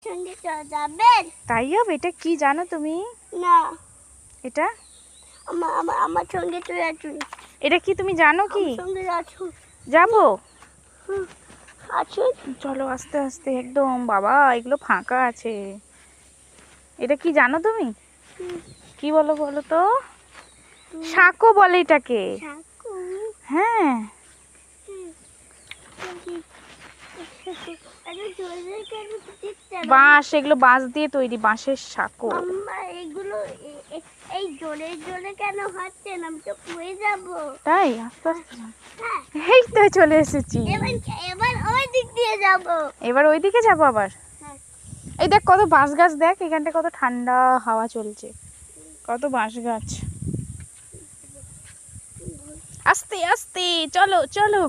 সঙ্গে যাবেন? তাইয়ব, এটা কি জানো তুমি? না। এটা আমার সঙ্গে তুই আছো। এটা কি তুমি জানো কি? সঙ্গে আছো। যাবো? আছো। চলো আস্তে আস্তে একদম। বাবা, এগুলো ফাঁকা আছে। এটা কি জানো তুমি? কি বলো বলো তো? সাঁকো বলে এটাকে। হ্যাঁ। বাঁশ, এগুলো বাঁশ দিয়ে তৈরি, বাঁশের সাঁকো। এগুলো এই জোরে জোরে কেন হাঁটছেন? আমি তো পড়ে যাবো। তাই? আস্তে আস্তে। এই তো চলে এসেছি। এবার ওই দিক দিয়ে যাবো। এবার ওই দিকে যাবো আবার। এই দেখ কত বাঁশ গাছ, দেখ এখানটা কত ঠান্ডা হাওয়া চলছে, কত বাঁশ গাছ। আস্তে আস্তে চলো চলো।